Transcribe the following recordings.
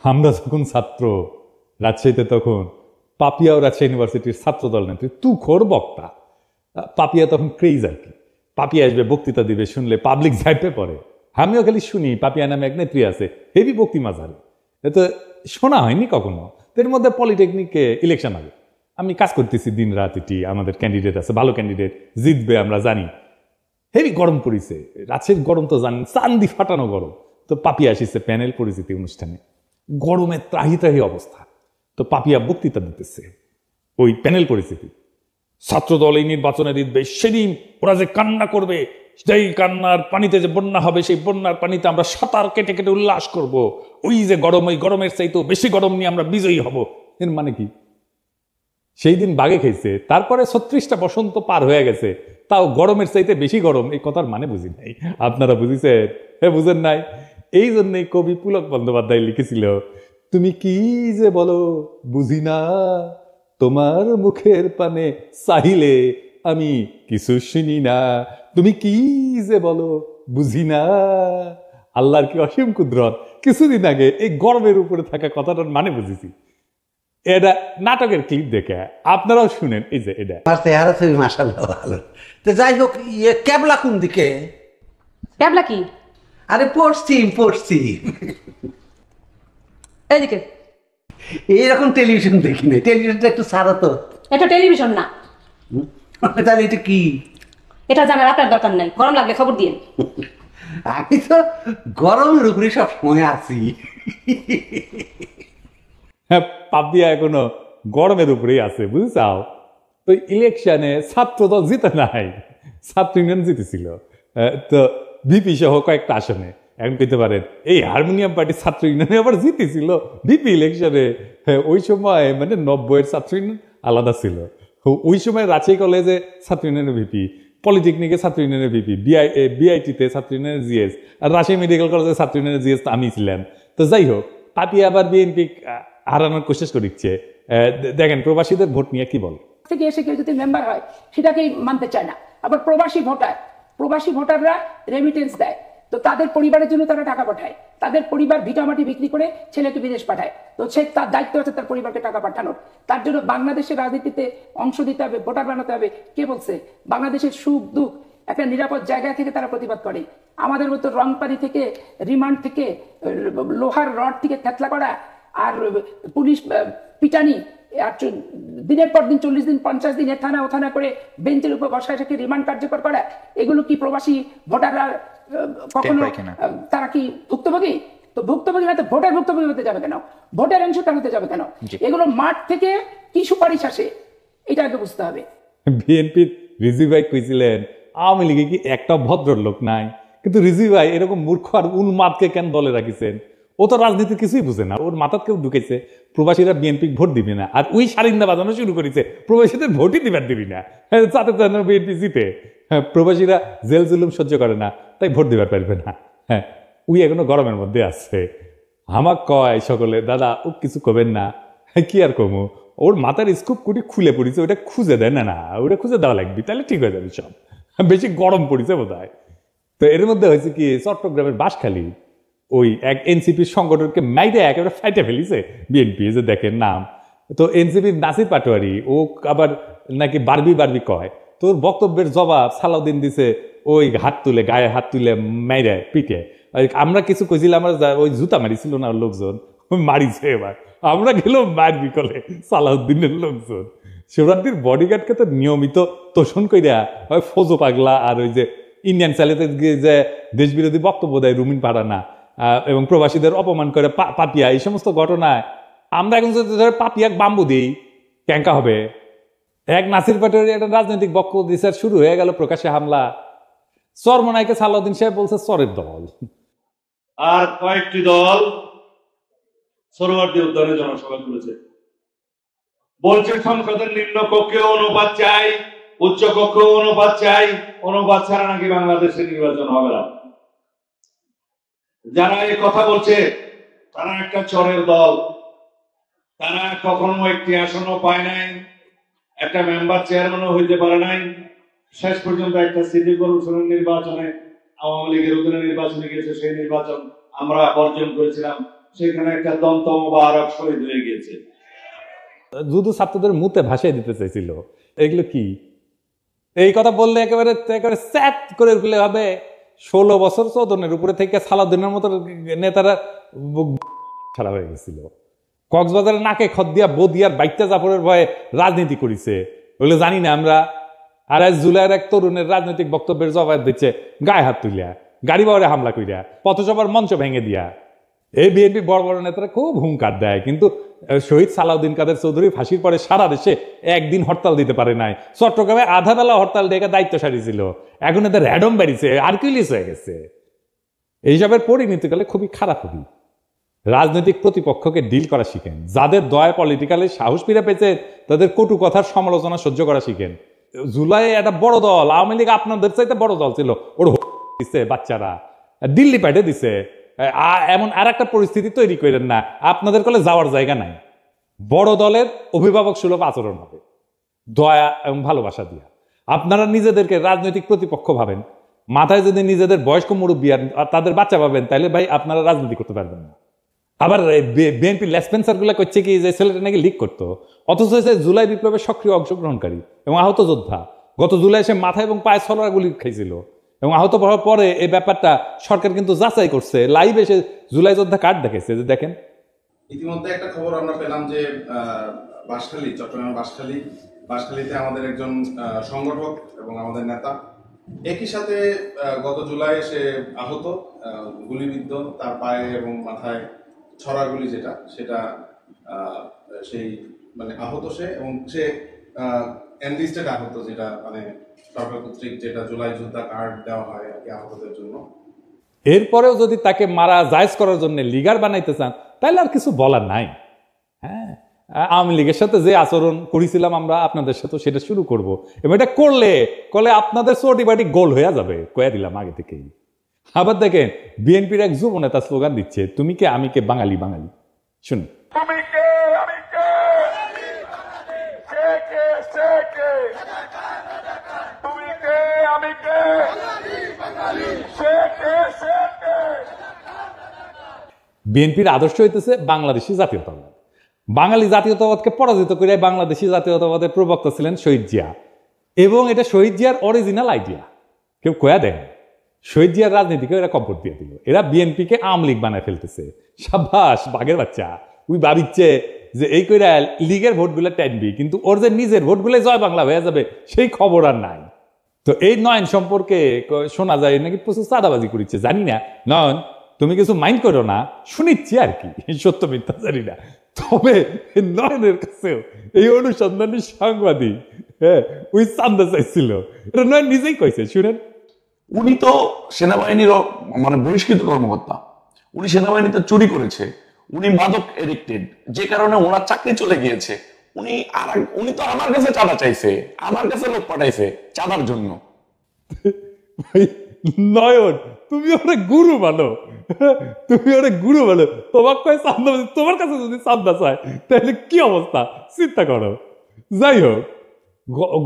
আমরা যখন ছাত্র রাজশাহীতে, তখন পাপিয়াও রাজশাহী ইউনিভার্সিটির ছাত্র দল নেত্রী তুখোর বক্তা। পাপিয়া তখন ক্রেজ আর কি, পাপিয়া আসবে বক্তৃতা দিবে, শুনলে পাবলিক যাইতে পড়ে। আমিও খালি শুনি পাপিয়া নামে এক নেত্রী আছে, হেভি বক্তি মাঝারে, তো শোনা হয়নি কখনো। এর মধ্যে পলিটেকনিকে ইলেকশন হবে, আমি কাজ করতেছি দিন রাত, এটি আমাদের ক্যান্ডিডেট আছে, ভালো ক্যান্ডিডেট জিতবে আমরা জানি। হেভি গরম পড়িছে, রাজশাহীর গরম তো জানেন, চান্দি ফাটানো গরম। তো পাপিয়া আসিছে প্যানেল পরিচিতি অনুষ্ঠানে, গরমে ত্রাহি ত্রাহি অবস্থা। তো পাপিয়া বক্তৃতা দিতেছে ওই প্যানেল পরিস্থিতি, ছাত্রদল এই নির্বাচনে জিতবে, সেদিন ওরা যে কান্না করবে, সেই কান্নার পানিতে যে বন্যা হবে, সেই বন্যার পানিতে আমরা সাঁতার কেটে কেটে উল্লাস করব, ওই যে গরম, ওই গরমের চাইতেও বেশি গরম নিয়ে আমরা বিজয়ী হব। এর মানে কি? সেই দিন বাগে খেয়েছে, তারপরে 36টা বসন্ত পার হয়ে গেছে, তাও গরমের চাইতে বেশি গরম, এই কথার মানে বুঝি নাই। আপনারা বুঝিছেন? হ্যাঁ, বুঝেন নাই? এই জন্যই কবি পুলক বন্দ্যোপাধ্যায় লিখেছিল, তুমি কি যে বলো বুঝি না, তোমার মুখের পানে চাহিলে আমি কিছু শুনি না। তুমি কি যে বলো বুঝি না। আল্লাহর কি অসীম কুদরত, কিছুদিন আগে এই গরমের উপরে থাকা কথাটার মানে বুঝেছি। এটা নাটকের ক্লিপ দেখে আপনারাও শুনেন, এই যে এটা চেহারা ছবি মাশাআল্লাহ ভালো। তো যাই হোক, ক্যাবলা কোন দিকে? ক্যাবলা কি? আরে পশ্চিম এইদিকে। এইরকম টেলিভিশন দেখি না, টেলিভিশনটা একটু সারা তো। এটা টেলিভিশন না। তাহলে এটা কি? এটা জানার আপনার দরকার নাই, গরম লাগলে খবর দিন। আমি তো গরমের উপরে সব সময় আছি। হ্যাঁ, পাপিয়া এখনো গরমের উপরেই আছে, বুঝছাও? তো ইলেকশনে ছাত্রদল জিতে নাই, ছাত্র ইউনিয়ন জিতেছিল। তো ভিপি সহ কয়েকটা আসনে। এখন পেতে পারেন এই হারমোনিয়াম পার্টি ছাত্র ইউনিয়নে আবার জিতেছিল ভিপি ইলেকশনে। ওই সময় মানে 90-এর ছাত্র ইউনিয়ন আলাদা ছিল। ওই সময় রাজশাহী কলেজে ছাত্র ইউনিয়নের ভিপি, পলিটেকনিকে ছাত্র ইউনিয়নের ভিপি, বিআইটিতে ছাত্র ইউনিয়নের জিএস, আর রাজশাহী মেডিকেল কলেজে ছাত্র ইউনিয়নের জিএস তো আমি ছিলাম। তো যাই হোক, পাপিয়া আবার বিএনপি হারানোর কোশিশ করছে। দেখেন প্রবাসীদের ভোট নিয়ে কি বলে। থেকে এসে কেউ যদি মেম্বার হয় সেটাকেই মানতে চায় না। আবার প্রবাসী ভোটাররা রেমিটেন্স দেয়, তো তাদের পরিবারের জন্য তারা টাকা পাঠায়, তাদের পরিবার ভিটামাটি বিক্রি করে ছেলেকে বিদেশ পাঠায়, তো সে তার দায়িত্ব আছে তার পরিবারকে টাকা পাঠানোর। তার জন্য বাংলাদেশের রাজনীতিতে অংশ দিতে হবে, ভোটার বানাতে হবে। কে বলছে? বাংলাদেশের সুখ দুঃখ একটা নিরাপদ জায়গা থেকে তারা প্রতিবাদ করে। আমাদের মতো রংপানি থেকে, রিমান্ড থেকে, লোহার রড থেকে থেতলা করা, আর পুলিশ পিটানি, আর দিনের পর দিন 40 দিন 50 দিন থানা ও থানা করে বেঞ্চের উপর বসায় রেখে রিমান্ড কার্যকর করা, এগুলো কি প্রবাসী ভোটাররা কখনো তারা কি ভুক্তভোগী? তো ভুক্তভোগী না তো ভোটার ভুক্তভোগী হতে যাবে কেন? ভোটার অংশটা হতে যাবে কেন? এগুলো মাঠ থেকে কি সুপারিশ আসে এটা আগে বুঝতে হবে। বিএনপি রিজভি ভাই কইছিলেন আওয়ামী লীগে কি একটা ভদ্রলোক নাই, কিন্তু রিজভি ভাই এরকম মূর্খ আর উন্মাদকে কেন দলে রাখিছেন? ও তো রাজনীতির কিছুই বুঝে না, ওর মাথাত কেউ ঢুকেছে প্রবাসীরা বিএনপি ভোট দিবে না, আর ওই সারিন্দা বাজানো শুরু করেছে প্রবাসীদের ভোটই দিবার দিবি না, যাতে বিএনপি জিতে। হ্যাঁ, প্রবাসীরা জেল জুলুম সহ্য করে না, তাই ভোট দিবার পারবে না। হ্যাঁ, উই এখনো গরমের মধ্যে আছে। আমাক কয় সকলে, দাদা ও কিছু কবেন না। কি আর কমু, ওর মাথার স্কুপ কুটি খুলে পড়েছে, ওটা খুঁজে দেয় না, ওটা খুঁজে দেওয়া লাগবে, তাহলে ঠিক হয়ে যাবে সব। বেশি গরম পড়েছে বোধ হয়। তো এর মধ্যে হয়েছে কি, চট্টগ্রামের বাঁশখালী ওই এক এনসিপির সংগঠনকে মাইরে একেবারে ফাইটে ফেলিছে বিএনপি, যে দেখেন নাম। তো এনসিপির নাসির পাটোয়ারি ও আবার নাকি বারবি কয়, তোর বক্তব্যের জবাব সালাউদ্দিন দিছে ওই হাত তুলে, গায়ে হাত তুলে মাইরে পিটে। আমরা কিছু কইছিলাম, আমরা ওই জুতা মারিছিল না লোকজন, মারিছে। এবার আমরা গেলেও মারবি কলে সালাউদ্দিনের লোকজন। শিবরাত্রির বডিগার্ডকে তো নিয়মিত তোষণ কইরা ওই ফজো পাগলা আর ওই যে ইন্ডিয়ান চ্যানেলে যে দেশ বিরোধী বক্তব্য দেয় রুমিন পাড়ানা এবং প্রবাসীদের অপমান করে পাপিয়া, এই সমস্ত ঘটনায় আমরা এখন যদি পাপিয়াক বাম্বু দিই ক্যাঙ্কা হবে। এক নাসির পাটোয়ারি একটা রাজনৈতিক বক্তব্য দিচ্ছে, শুরু হয়ে গেল প্রকাশ্যে হামলা। চরমনাইকে সালাউদ্দিন সাহেব বলছে চরের দল, আর কয়েকটি দল সরোয়ার্দী উদ্যানে জনসভা করেছে, বলছে সংসদের নিম্ন কক্ষে অনুপাত চাই, উচ্চ কক্ষে অনুপাত চাই, অনুপাত ছাড়া নাকি বাংলাদেশে নির্বাচন হবে না। যারা এই কথা বলছে তারা একটা চরের দল, তারা কখনো একটি আসনও পায় নাই, একটা মেম্বার চেয়ারম্যানও হইতে পারে নাই। শেষ পর্যন্ত একটা সিটি কর্পোরেশনের নির্বাচনে আওয়ামী লীগের অধীনে নির্বাচনে গেছে, সেই নির্বাচন আমরা বর্জন করেছিলাম। সেখানে একটা দন্ত মোবারক শহীদ হয়ে গিয়েছে। শুধু ছাত্রদের মুতে ভাসিয়ে দিতে চাইছিল। এগুলো কি? এই কথা বললে একেবারে একেবারে স্যাট করে ফেলে হবে। 16 বছর চৌধনের উপরে থেকে সালাউদ্দিনের মতো নেতারা ছাড়া হয়ে গেছিল। কক্সবাজারের নাকে খদ্দিয়া বদিয়ার বাইকটা জাফরের ভয়ে রাজনীতি করেছে, ওগুলো জানি না আমরা। আর আজ জুলাইয়ের এক তরুণের রাজনৈতিক বক্তব্যের জবাব দিচ্ছে গায়ে হাত তুলিয়া, গাড়ি বাওয়ারে হামলা করিয়া, পথসভার মঞ্চ ভেঙে দিয়া। এই বিএনপি বড় বড় নেতারা খুব হুঙ্কার দেয়, কিন্তু শহীদ সালাউদ্দিন কাদের চৌধুরী ফাঁসির পরে সারা দেশে একদিন হরতাল দিতে পারে নাই। চট্টগ্রামে আধা বেলা হরতাল ডেকে দায়িত্ব সারিয়েছিল, এখন এদের র্যাডম বেরিয়েছে, আর্কিউলিস হয়ে গেছে। এইসবের পরিণতিকালে খুবই খারাপ হবে। রাজনৈতিক প্রতিপক্ষকে ডিল করা শিখেন। যাদের দয়া পলিটিক্যালে সাহস ফিরে পেয়েছে তাদের কটু কথার সমালোচনা সহ্য করা শিখেন। জুলাই একটা বড় দল, আওয়ামী লীগ আপনাদের চাইতে বড় দল ছিল, ওর দিচ্ছে বাচ্চারা, দিল্লি পাঠে দিছে। এমন আর একটা পরিস্থিতি তৈরি করেন না আপনাদের কলে যাওয়ার জায়গা নাই। বড় দলের অভিভাবক সুলভ আচরণ হবে, দয়া এবং ভালোবাসা দিয়া। আপনারা নিজেদেরকে রাজনৈতিক প্রতিপক্ষ ভাবেন, মাথায় যদি নিজেদের বয়স্ক মুরব্বী আর তাদের বাচ্চা ভাবেন, তাহলে ভাই আপনারা রাজনীতি করতে পারবেন না। আবার বিএনপি লেসপেন্সার গুলা করছে কি যে ছেলেটা নাকি লিক করতো, অথচ জুলাই বিপ্লবের সক্রিয় অংশগ্রহণকারী এবং আহত যোদ্ধা। গত জুলাই সে মাথায় এবং পায়ে ছলরা গুলি খাইছিল এবং আহত হওয়ার পরে এই ব্যাপারটা সরকার কিন্তু যাচাই করছে, লাইভ এসে জুলাই যোদ্ধা কার্ড দেখাইছে যে দেখেন। ইতিমধ্যে একটা খবর আমরা পেলাম যে বাঁশখালী, চট্টগ্রামের বাঁশখালীতে আমাদের একজন সংগঠক এবং আমাদের নেতা একই সাথে গত জুলাই সে আহত, গুলিবিদ্ধ, তার পায়ে এবং মাথায় ছড়া গুলি যেটা সেটা সেই মানে আহত সে, এবং সে এনলিস্টেড আহত, যেটা মানে সরকার কর্তৃক যেটা জুলাই যোদ্ধা কার্ড দেওয়া হয় আর কি আহতদের জন্য। এরপরেও যদি তাকে মারা জায়েজ করার জন্য লিগার বানাইতে চান তাহলে আর কিছু বলার নাই। হ্যাঁ, আওয়ামী লীগের সাথে যে আচরণ করেছিলাম আমরা আপনাদের সাথে সেটা শুরু করব, এবং এটা করলে আপনাদের চটি বাটি গোল হয়ে যাবে, কয়ে দিলাম আগে থেকেই। আবার দেখেন বিএনপির এক যুব নেতা স্লোগান দিচ্ছে তুমি কে আমি কে বাঙালি বাঙালি। শুনুন, বিএনপির আদর্শ হইতেছে বাংলাদেশি জাতীয়তাবাদ। বাঙালি জাতীয়তাবাদকে পরাজিত করে বাংলাদেশি জাতীয়তাবাদের প্রবক্তা ছিলেন শহীদ জিয়া, এবং এটা শহীদ জিয়ার অরিজিনাল আইডিয়া, কেউ কয়া দেয়। শহীদ জিয়ার রাজনীতিকে এরা কম্পোর্ট দিয়ে দিল, এরা বিএনপিকে আওয়ামী লীগ বানায় ফেলতেছে। সাবাস বাঘের বাচ্চা, ওই ভাবিচ্ছে যে এই কইরা লীগের ভোটগুলো টানবি, কিন্তু ওর যে নিজের ভোটগুলো জয় বাংলা হয়ে যাবে সেই খবর আর নাই। তো এই নয়ন সম্পর্কে শোনা যায় নাকি প্রচুর চাঁদাবাজি করেছে, জানি না। নয়ন তুমি কিছু মাইন্ড করো না, শুনিচ্ছি আর কি, সত্য মিথ্যা জানি না। তবে নয়নের কাছেও এই অনুসন্ধানী সাংবাদিক ওই চান্দা চাইছিল, এটা নয়ন নিজেই কইছে, শুনেন। উনি তো সেনাবাহিনীর মানে বহিষ্কৃত কর্মকর্তা, উনি সেনাবাহিনীতে চুরি করেছে, উনি মাদক এডিক্টেড, যে কারণে ওনার চাকরি চলে গিয়েছে। উনি তো আমার কাছে চাঁদা চাইছে, আমার কাছে লোক পাঠাইছে চাঁদার জন্য। নয়ন তুমি ওরে গুরু মানো, তুমি ওরে গুরু মানো, তোমার কয় চান্দা, তোমার কাছে যদি চান্দা চায় তাহলে কি অবস্থা চিন্তা করো। যাই হোক,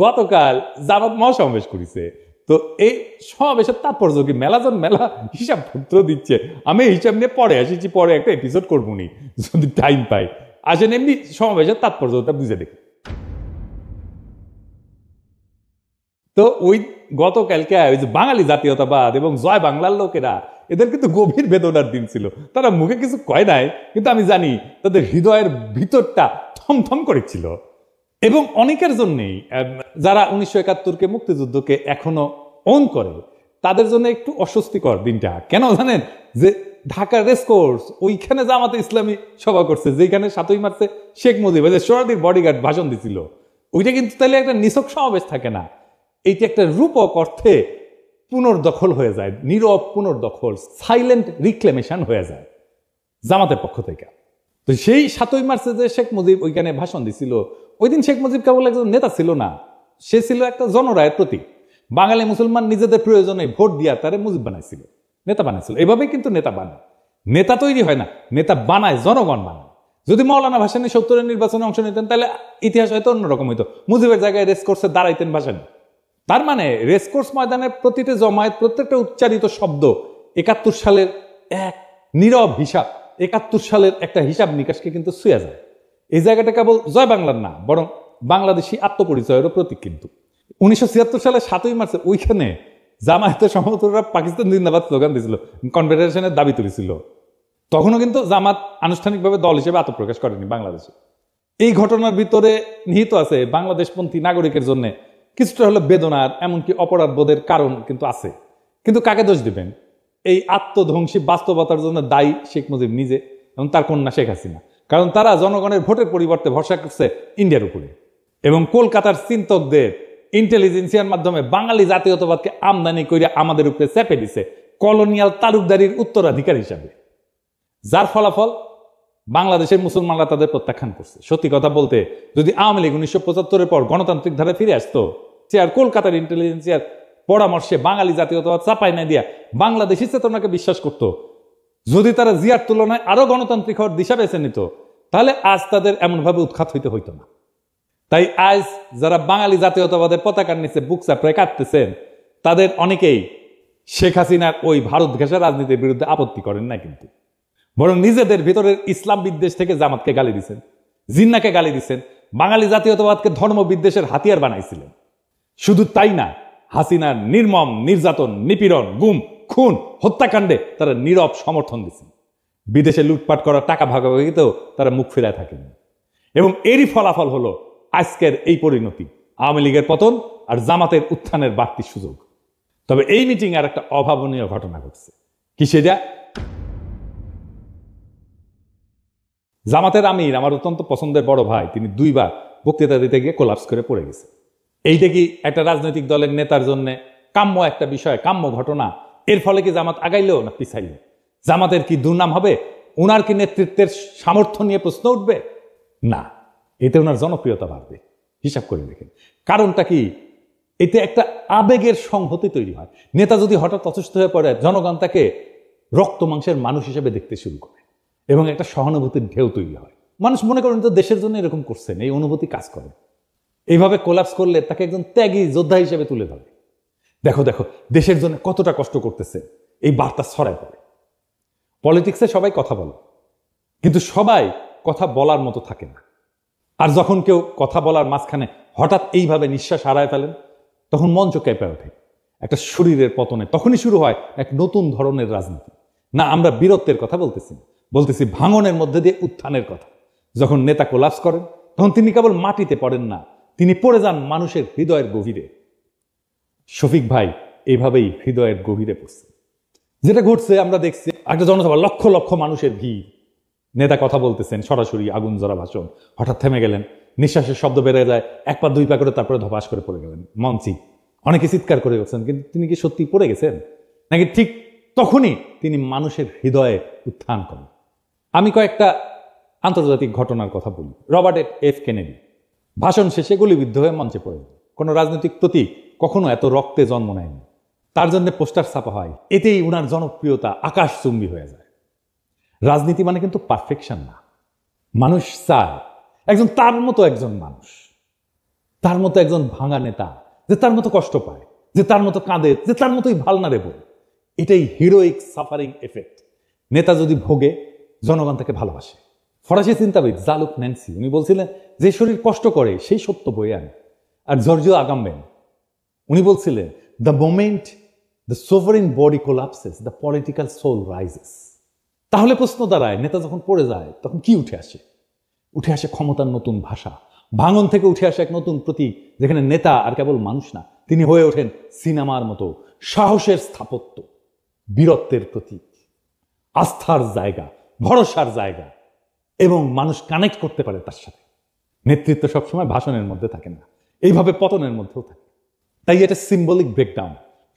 গতকাল জামাত মহাসমাবেশ করেছে, তো এই সমাবেশের তাৎপর্য কি মেলাজন মেলা হিসাব পত্র দিচ্ছে। আমি হিসাব নিয়ে পরে আসিছি, পরে একটা এপিসোড করবো নি যদি টাইম পাই। আসেন এমনি সমাবেশের তাৎপর্যটা বুঝে দেখি। তো ওই গতকালকে ওই যে বাঙালি জাতীয়তাবাদ এবং জয় বাংলার লোকেরা, এদের কিন্তু গভীর বেদনার দিন ছিল। তারা মুখে কিছু কয় নাই, কিন্তু আমি জানি তাদের হৃদয়ের ভিতরটা থমথম করেছিল। এবং অনেকের জন্যই যারা 1971-কে মুক্তিযুদ্ধকে এখনো অন করে, তাদের জন্য একটু অস্বস্তিকর দিনটা। কেন জানেন? যে ঢাকার রেসকোর্স, ওইখানে জামাতে ইসলামী সভা করছে, যেখানে 7ই মার্চে শেখ মুজিব সোহরাওয়ার্দীর বডিগার্ড ভাষণ দিছিল, ওইটা কিন্তু তাহলে একটা নিছক সমাবেশ থাকে না, এইটা একটা রূপক অর্থে পুনর্দখল হয়ে যায়, নীরব পুনর্দখল, সাইলেন্ট রিক্লেমেশন হয়ে যায় জামাতের পক্ষ থেকে। তো সেই 7ই মার্চে যে শেখ মুজিব ওইখানে ভাষণ দিছিল, ওই দিন শেখ মুজিব কেবল একজন নেতা ছিল না, সে ছিল একটা জনরায়ের প্রতীক। বাঙালি মুসলমান নিজেদের প্রয়োজনে ভোট দিয়া তারে মুজিব বানাইছিল, নেতা বানাইছিল। এভাবেই কিন্তু নেতা বানায়, নেতা তৈরি হয় না, নেতা বানায়, জনগণ বানায়। যদি মৌলানা ভাসানী 70-এর নির্বাচনে অংশ নিতেন তাহলে ইতিহাস হয়তো অন্যরকম হইতো, মুজিবের জায়গায় রেসকোর্সে দাঁড়াইতেন ভাসানী। তার মানে রেসকোর্স ময়দানের প্রতিটি জমায়েত, প্রত্যেকটা উচ্চারিত শব্দ 71 সালের এক নীরব হিসাব 71 সালের একটা হিসাব নিকাশকে কিন্তু ছুঁয়া যায়। এই জায়গাটা কেবল জয় বাংলার না, বরং বাংলাদেশি আত্মপরিচয়েরও প্রতীক। কিন্তু 1976 সালে 7ই মার্চে ওইখানে জামায়াতের সমর্থকরা পাকিস্তান জিন্দাবাদ স্লোগান দিয়েছিল, কনফেডারেশনের দাবি তুলেছিল। তখনও কিন্তু জামাত আনুষ্ঠানিকভাবে দল হিসেবে আত্মপ্রকাশ করেনি বাংলাদেশে। এই ঘটনার ভিতরে নিহিত আছে বাংলাদেশপন্থী নাগরিকের জন্য কিছুটা হলো বেদনার, এমনকি অপরাধ বোধের কারণ কিন্তু আছে। কিন্তু কাকে দোষ দিবেন? এই আত্মধ্বংসী বাস্তবতার জন্য দায়ী শেখ মুজিব নিজে এবং তার কন্যা শেখ হাসিনা। কারণ তারা জনগণের ভোটের পরিবর্তে ভরসা করছে ইন্ডিয়ার উপরে, এবং কলকাতার চিন্তকদের ইন্টেলিজেন্সিয়ার মাধ্যমে বাঙালি জাতীয়তাবাদকে আমদানি করে আমাদের উপরে চেপে দিছে কলোনিয়াল তালুকদারির উত্তরাধিকার হিসাবে, যার ফলাফল বাংলাদেশের মুসলমানরা তাদের প্রত্যাখ্যান করছে। সত্যি কথা বলতে, যদি আওয়ামী লীগ 1975-এর পর গণতান্ত্রিক ধারায় ফিরে আসতো, সে আর কলকাতার ইন্টেলিজেন্সিয়ার পরামর্শে বাঙালি জাতীয়তাবাদ চাপাই না দিয়া বাংলাদেশি চেতনাকে বিশ্বাস করত, যদি তারা জিয়ার তুলনায় আরো গণতান্ত্রিক হওয়ার দিশা বেছে নিত, তাহলে আজ তাদের এমনভাবে উৎখাত হইতে হইতো না। তাই আজ যারা বাঙালি জাতীয়তাবাদের পতাকার নিচে বুক চাপড়ে কাটতেছেন, তাদের অনেকেই শেখ হাসিনার ওই ভারত ঘেঁষা রাজনীতির বিরুদ্ধে আপত্তি করেন না, কিন্তু বরং নিজেদের ভিতরের ইসলাম বিদ্বেষ থেকে জামাতকে গালি দিচ্ছেন, জিন্নাকে গালি দিচ্ছেন, বাঙালি জাতীয়তাবাদকে ধর্ম বিদ্বেষের হাতিয়ার বানাইছিলেন। শুধু তাই না, হাসিনার নির্মম নির্যাতন, নিপীড়ন, গুম, খুন, হত্যাকাণ্ডে তারা নীরব সমর্থন দিচ্ছেন। বিদেশে লুটপাট করা টাকা ভাগাভাগিতেও তারা মুখ ফিরায় থাকেন। এবং এরই ফলাফল হলো আজকের এই পরিণতি, আওয়ামী লীগের পতন আর জামাতের উত্থানের বাড়তি সুযোগ। তবে এই মিটিং আর একটা অভাবনীয় ঘটনা ঘটছে। কি সেটা? জামাতের আমির, আমার অত্যন্ত পছন্দের বড় ভাই, তিনি 2 বার বক্তৃতা দিতে গিয়ে কোলাপস করে পড়ে গেছে। এইটা কি একটা রাজনৈতিক দলের নেতার জন্য কাম্য একটা বিষয়, কাম্য ঘটনা? এর ফলে কি জামাত আগাইলো না পিছাইলো? জামাতের কি দুর্নাম হবে? ওনার কি নেতৃত্বের সামর্থ্য নিয়ে প্রশ্ন উঠবে? না, এতে ওনার জনপ্রিয়তা বাড়বে। হিসাব করে দেখেন কারণটা কি? এতে একটা আবেগের সংহতি তৈরি হয়। নেতা যদি হঠাৎ অসুস্থ হয়ে পড়ে, জনগণ তাকে রক্ত মাংসের মানুষ হিসেবে দেখতে শুরু করে এবং একটা সহানুভূতির ঢেউ তৈরি হয়। মানুষ মনে করেন তো দেশের জন্য এরকম করছেন, এই অনুভূতি কাজ করে। এইভাবে কোলাপস করলে তাকে একজন ত্যাগী যোদ্ধা হিসেবে তুলে ধরে। দেখো দেখো দেশের জন্য কতটা কষ্ট করতেছে, এই বার্তা ছড়ায় পড়ে। পলিটিক্সে সবাই কথা বলে, কিন্তু সবাই কথা বলার মতো থাকে না। আর যখন কেউ কথা বলার মাঝখানে হঠাৎ এইভাবে নিঃশ্বাস হারায় ফেলেন, তখন মঞ্চ কেঁপে ওঠে। একটা শরীরের পতনে তখনই শুরু হয় এক নতুন ধরনের রাজনীতি। না, আমরা বীরত্বের কথা বলতেছি ভাঙনের মধ্যে দিয়ে উত্থানের কথা। যখন নেতা কোলাপস করেন, তখন তিনি কেবল মাটিতে পড়েন না, তিনি পড়ে যান মানুষের হৃদয়ের গভীরে। শফিক ভাই এইভাবেই হৃদয়ের গভীরে পড়ছে। যেটা ঘটছে আমরা দেখছি, একটা জনসভা, লক্ষ লক্ষ মানুষের ভিড়, নেতা কথা বলতেছেন, সরাসরি আগুন জ্বলা ভাষণ, হঠাৎ থেমে গেলেন, নিঃশ্বাসের শব্দ বেড়ে যায়, 1 পা 2 পা করে, তারপরে ধপাস করে পড়ে গেলেন মঞ্চে। অনেকে চিৎকার করে গেছেন, কিন্তু তিনি কি সত্যি পড়ে গেছেন নাকি ঠিক তখনই তিনি মানুষের হৃদয়ে উত্থান করেন? আমি কয়েকটা আন্তর্জাতিক ঘটনার কথা বলি। রবার্ট এফ কেনেডি ভাষণ শেষে গুলিবিদ্ধ হয়ে মঞ্চে পড়ে যায়। কোনো রাজনৈতিক প্রতীক কখনো এত রক্তে জন্ম নেয়নি। তার জন্য পোস্টার ছাপা হয়, এতেই উনার জনপ্রিয়তা আকাশচুম্বী হয়ে যায়। রাজনীতি মানে কিন্তু পারফেকশন না। মানুষ চায় একজন তার মতো একজন মানুষ, তার মতো একজন ভাঙা নেতা, যে তার মতো কষ্ট পায়, যে তার মতো কাঁদে, যে তার মতোই ভালনারেবল। এটাই হিরোইক সাফারিং এফেক্ট। নেতা যদি ভোগে, জনগণ তাকে ভালোবাসে। ফরাসি চিন্তাবিদ জালুক ন্যান্সি, উনি বলছিলেন, যে শরীর কষ্ট করে সেই সত্য বয়ে আনে। আর জর্জিও আগাম্বেন উনি বলছিলেন, the moment the sovereign body collapses, the political soul rises. তাহলে প্রশ্ন দাঁড়ায়, নেতা যখন পড়ে যায় তখন কি উঠে আসে? উঠে আসে ক্ষমতার নতুন ভাষা। ভাঙন থেকে উঠে আসে এক নতুন প্রতীক, যেখানে নেতা আর কেবল মানুষ না, তিনি হয়ে ওঠেন সিনেমার মতো সাহসের স্থাপত্য, বীরত্বের প্রতীক, আস্থার জায়গা, ভরসার জায়গা, এবং মানুষ কানেক্ট করতে পারে তার সাথে। নেতৃত্ব সবসময় ভাষণের মধ্যে থাকে না, এইভাবে পতনের মধ্যেও থাকে। তাই এটা সিম্বলিক ব্রেকডাউন।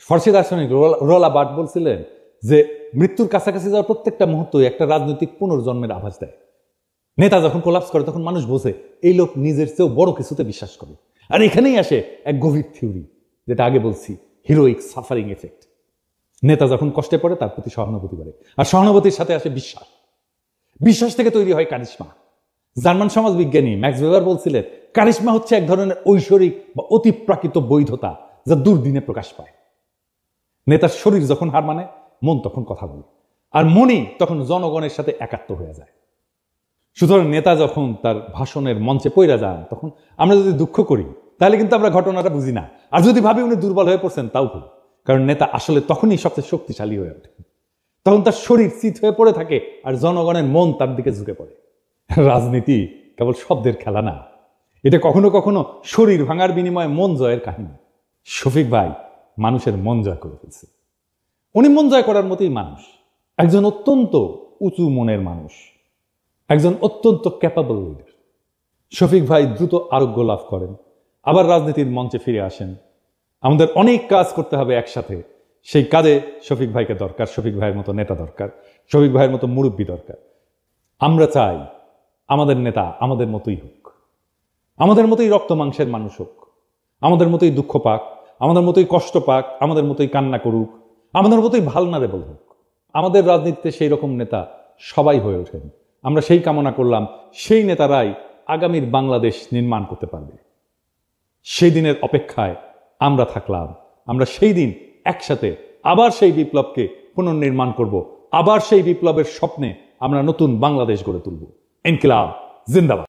ফরাসি দার্শনিক রোলা বার্ট বলছিলেন যে মৃত্যুর কাছাকাছি যাওয়ার প্রত্যেকটা মুহূর্তই একটা রাজনৈতিক পুনর্জন্মের আভাস দেয়। নেতা যখন কোলাপস করে, তখন মানুষ বোঝে এই লোক নিজের চেয়েও বড় কিছুতে বিশ্বাস করে। আর এখানেই আসে এক গভীর থিওরি, যেটা আগে বলছি, হিরোইক সাফারিং এফেক্ট। নেতা যখন কষ্টে পড়ে, তার প্রতি সহানুভূতি বাড়ে, আর সহানুভূতির সাথে আসে বিশ্বাস। বিশ্বাস থেকে তৈরি হয় কারিশমা। জার্মান সমাজবিজ্ঞানী ম্যাক্স ওয়েবার বলছিলেন, কারিশমা হচ্ছে এক ধরনের ঐশ্বরিক বা অতিপ্রাকৃত বৈধতা, যা দুর্দিনে প্রকাশ পায়। নেতার শরীর যখন হার মানে, মন তখন কথা বলে। আর মনই তখন জনগণের সাথে একাত্ম হয়ে যায়। সুতরাং নেতা যখন তার ভাষণের মঞ্চে পইরা যান, তখন আমরা যদি দুঃখ করি তাহলে কিন্তু আমরা ঘটনাটা বুঝি না, আর যদি ভাবি উনি দুর্বল হয়ে পড়ছেন তাও ভুল। কারণ নেতা আসলে তখনই সবচেয়ে শক্তিশালী হয়ে ওঠে, তখন তার শরীর চিত হয়ে পড়ে থাকে আর জনগণের মন তার দিকে ঝুঁকে পড়ে। রাজনীতি কেবল শব্দের খেলা না, এটা কখনো কখনো শরীর ভাঙার বিনিময়ে মন জয়ের কাহিনী। শফিক ভাই মানুষের মন জয় করে ফেলছে। উনি মন জয় করার মতোই মানুষ, একজন অত্যন্ত উঁচু মনের মানুষ, একজন অত্যন্ত ক্যাপাবল লিডার। শফিক ভাই দ্রুত আরোগ্য লাভ করেন, আবার রাজনীতির মঞ্চে ফিরে আসেন। আমাদের অনেক কাজ করতে হবে একসাথে, সেই কাজে শফিক ভাইকে দরকার, শফিক ভাইয়ের মতো নেতা দরকার, শফিক ভাইয়ের মতো মুরব্বী দরকার। আমরা চাই আমাদের নেতা আমাদের মতোই হোক, আমাদের মতোই রক্ত মাংসের মানুষ হোক, আমাদের মতোই দুঃখ পাক, আমাদের মতোই কষ্ট পাক, আমাদের মতোই কান্না করুক, আমাদের মতোই ভালনারেবল হোক। আমাদের রাজনীতিতে সেই রকম নেতা সবাই হয়ে ওঠেন। আমরা সেই কামনা করলাম, সেই নেতারাই আগামীর বাংলাদেশ নির্মাণ করতে পারবে। সেই দিনের অপেক্ষায় আমরা থাকলাম। আমরা সেই দিন একসাথে আবার সেই বিপ্লবকে পুনর্নির্মাণ করব, আবার সেই বিপ্লবের স্বপ্নে আমরা নতুন বাংলাদেশ গড়ে তুলব। ইনকিলাব জিন্দাবাদ।